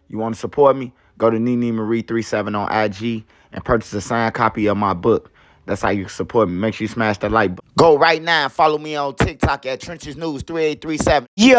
You want to support me? Go to Nene Marie 37 on IG and purchase a signed copy of my book. That's how you support me. Make sure you smash that like button. Go right now and follow me on TikTok at Trenches News 3837. Yo!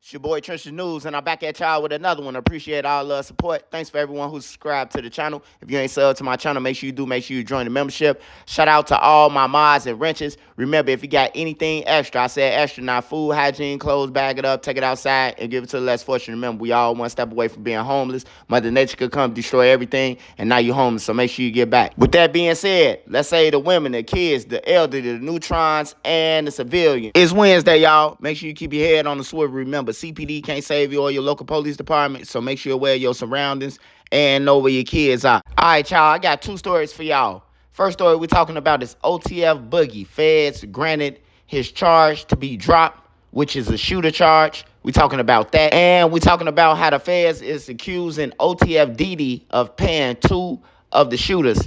It's your boy Trenches News, and I'm back at y'all with another one. Appreciate all the support. Thanks for everyone who subscribed to the channel. If you ain't subbed to my channel, make sure you do. Make sure you join the membership. Shout out to all my mods and wrenches. Remember, if you got anything extra, I said extra, not food, hygiene, clothes, bag it up, take it outside, and give it to the less fortunate. Remember, we all one step away from being homeless. Mother Nature could come destroy everything, and now you're homeless, so make sure you get back. With that being said, let's say the women, the kids, the elderly, the neutrons, and the civilians. It's Wednesday, y'all. Make sure you keep your head on the swivel. Remember, CPD can't save you or your local police department, so make sure you're aware of your surroundings and know where your kids are. All right, y'all, I got two stories for y'all. First story we're talking about is OTF Boogie. Feds granted his charge to be dropped, which is a shooter charge. We're talking about that. And we're talking about how the feds is accusing OTF Dede of paying two of the shooters.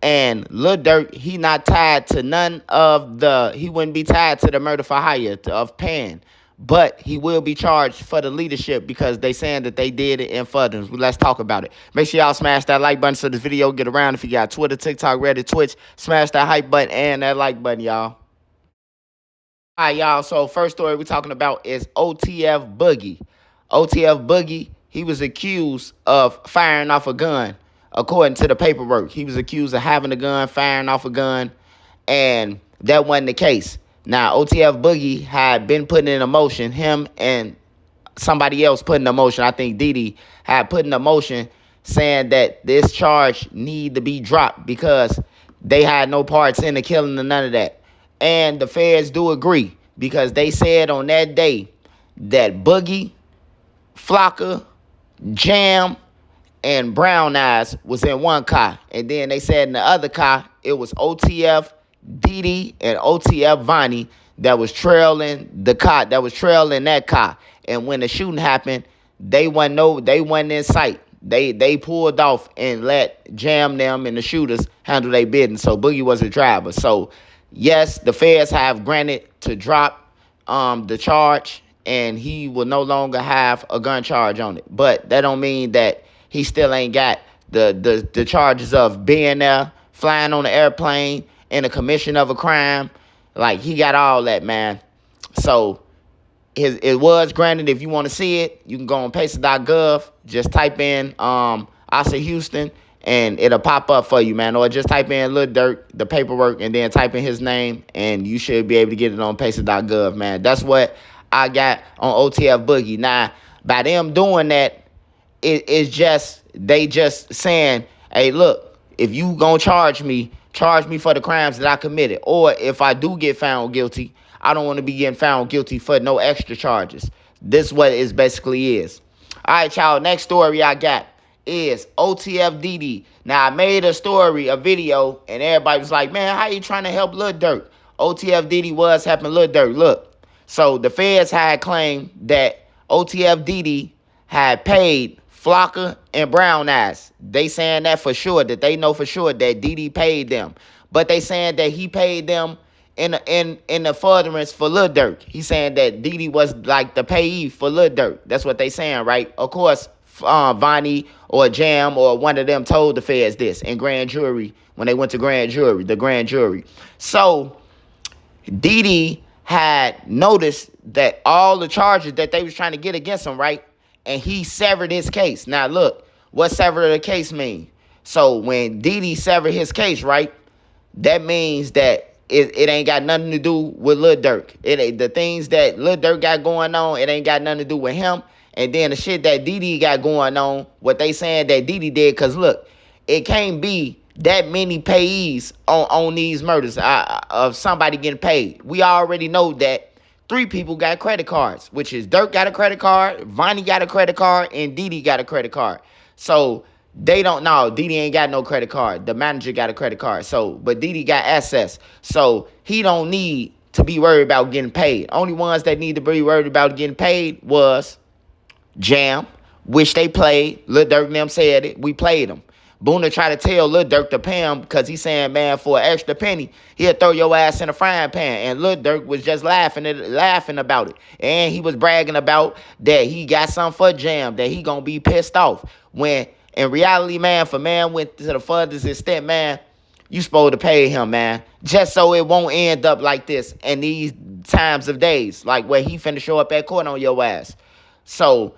And Lil Durk, he not tied to none of he wouldn't be tied to the murder for hire of paying. But he will be charged for the leadership because they saying that they did it in furtherance. Let's talk about it. Make sure y'all smash that like button so this video get around. If you got Twitter, TikTok, Reddit, Twitch, smash that hype button and that like button, y'all. All right, y'all. So first story we're talking about is OTF Boogie. OTF Boogie, he was accused of firing off a gun. According to the paperwork, he was accused of having a gun, firing off a gun, and that wasn't the case. Now, OTF Boogie had been putting in a motion, him and somebody else put in a motion, I think Dede had put in a motion saying that this charge need to be dropped because they had no parts in the killing or none of that. And the feds do agree because they said on that day that Boogie, Flocka, Jam, and Brown Eyes was in one car. And then they said in the other car, it was OTF Dede and OTF Vonnie that was trailing the car, that car. And when the shooting happened, they wasn't in sight. They pulled off and let Jam them and the shooters handle their business. So Boogie was a driver. So yes, the feds have granted to drop the charge, and he will no longer have a gun charge on it. But that don't mean that he still ain't got the charges of being there, flying on the airplane, in the commission of a crime. Like, he got all that, man. So it was granted. If you want to see it, you can go on pacer.gov. Just type in Asa Houston, and it'll pop up for you, man. Or just type in Lil Durk, the paperwork, and then type in his name, and you should be able to get it on pacer.gov, man. That's what I got on OTF Boogie. Now, by them doing that, it's just, they just saying, hey, look, if you gonna charge me for the crimes that I committed. Or if I do get found guilty, I don't want to be getting found guilty for no extra charges. This is what it basically is. All right, y'all, next story I got is OTF Dede. Now, I made a video, and everybody was like, man, how you trying to help Lil Durk? OTF Dede was helping Lil Durk. Look, so the feds had claimed that OTF Dede had paid Flocka and Brown Eyes. They saying that for sure, that they know for sure that Dede paid them. But they saying that he paid them in the furtherance for Lil Durk. He's saying that Dede was like the payee for Lil Durk. That's what they saying, right? Of course, Vonnie or Jam or one of them told the feds this in grand jury when they went to the grand jury. So Dede had noticed that all the charges that they was trying to get against him, right? And he severed his case. Now, look, what sever the case mean? So when Dede severed his case, right, that means that it ain't got nothing to do with Lil Durk. The things that Lil Durk got going on, it ain't got nothing to do with him. And then the shit that Dede got going on, what they saying that Dede did, because look, it can't be that many payees on these murders of somebody getting paid. We already know that 3 people got credit cards, which is Durk got a credit card, Vonnie got a credit card, and Dede got a credit card. So they don't know. Dede ain't got no credit card. The manager got a credit card. So, but Dede got access. So he don't need to be worried about getting paid. Only ones that need to be worried about getting paid was Jam, which they played. Lil Durk and them said it. We played them. Boona tried to tell Lil Durk to pay him because he's saying, man, for an extra penny, he'll throw your ass in a frying pan. And Lil Durk was just laughing about it. And he was bragging about that he got something for Jam, that he gonna be pissed off. When in reality, man, for man went to the furthest extent, man, you supposed to pay him, man, just so it won't end up like this in these times of days, like where he finna show up at court on your ass. So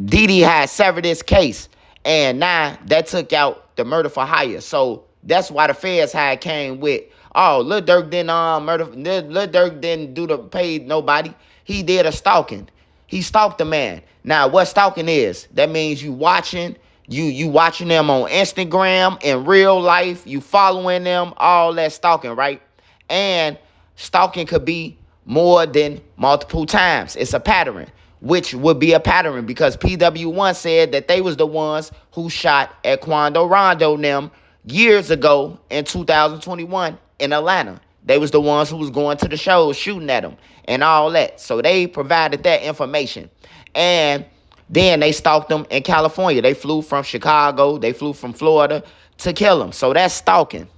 Dede had severed this case, and now that took out the murder for hire. So that's why the feds had came with, oh, Lil Durk didn't murder, Lil Durk didn't do the pay nobody. He did a stalking. He stalked the man. Now, what stalking is? That means you watching. You watching them on Instagram, in real life, you following them, all that stalking, right? And stalking could be more than multiple times. It's a pattern, which would be a pattern because PW1 said that they was the ones who shot at Quando Rondo and them years ago in 2021 in Atlanta. They was the ones who was going to the shows, shooting at them and all that. So they provided that information. And then they stalked them in California. They flew from Chicago. They flew from Florida to kill him. So that's stalking.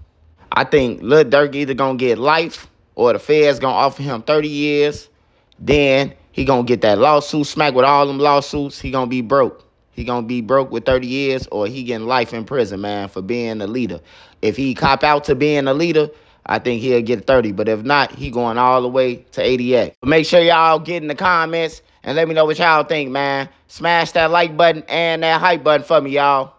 I think Lil Durk either going to get life or the feds going to offer him 30 years. Then he going to get that lawsuit smacked with all them lawsuits. He going to be broke. He going to be broke with 30 years or he getting life in prison, man, for being a leader. If he cop out to being a leader, I think he'll get 30. But if not, he going all the way to 88. But make sure y'all get in the comments and let me know what y'all think, man. Smash that like button and that hype button for me, y'all.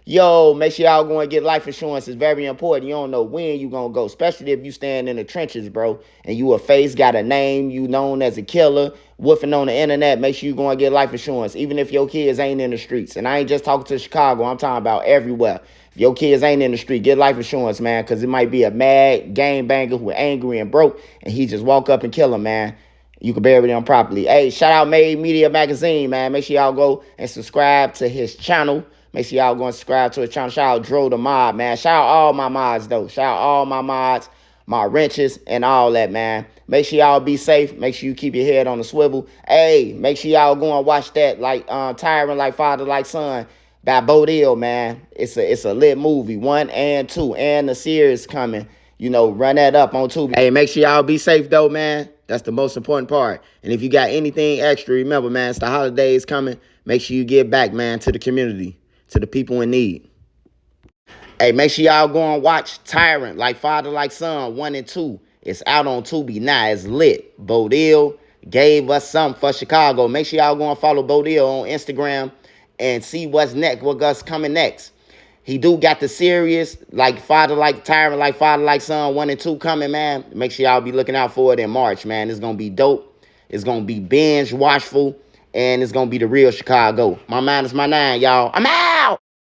Yo, make sure y'all go and get life insurance. It's very important. You don't know when you going to go, especially if you stand in the trenches, bro, and you a face, got a name, you known as a killer, woofing on the internet. Make sure you go and get life insurance, even if your kids ain't in the streets. And I ain't just talking to Chicago. I'm talking about everywhere. If your kids ain't in the street, get life insurance, man, because it might be a mad game banger who angry and broke, and he just walk up and kill him, man. You can bury them properly. Hey, shout out Made Media Magazine, man. Make sure y'all go and subscribe to his channel. Make sure y'all go and subscribe to his channel. Shout out Dro the Mod, man. Shout out all my mods, though. Shout out all my mods, my wrenches, and all that, man. Make sure y'all be safe. Make sure you keep your head on the swivel. Hey, make sure y'all go and watch that, like Tyrant Like Father Like Son by Bodil, man. It's a lit movie, 1 and 2, and the series coming. You know, run that up on Tubi. Hey, make sure y'all be safe, though, man. That's the most important part. And if you got anything extra, remember, man, it's the holidays coming. Make sure you give back, man, to the community, to the people in need. Hey, make sure y'all go and watch Tyrant Like Father Like Son 1 and 2. It's out on Tubi now. It's lit. Bodil gave us something for Chicago. Make sure y'all go and follow Bodil on Instagram and see what's next, what's coming next. He do got the series, like Father Like Tyrant, Like Father Like Son 1 and 2 coming, man. Make sure y'all be looking out for it in March, man. It's going to be dope. It's going to be binge watchful, and it's going to be the real Chicago. My mind is my nine, y'all. I'm out!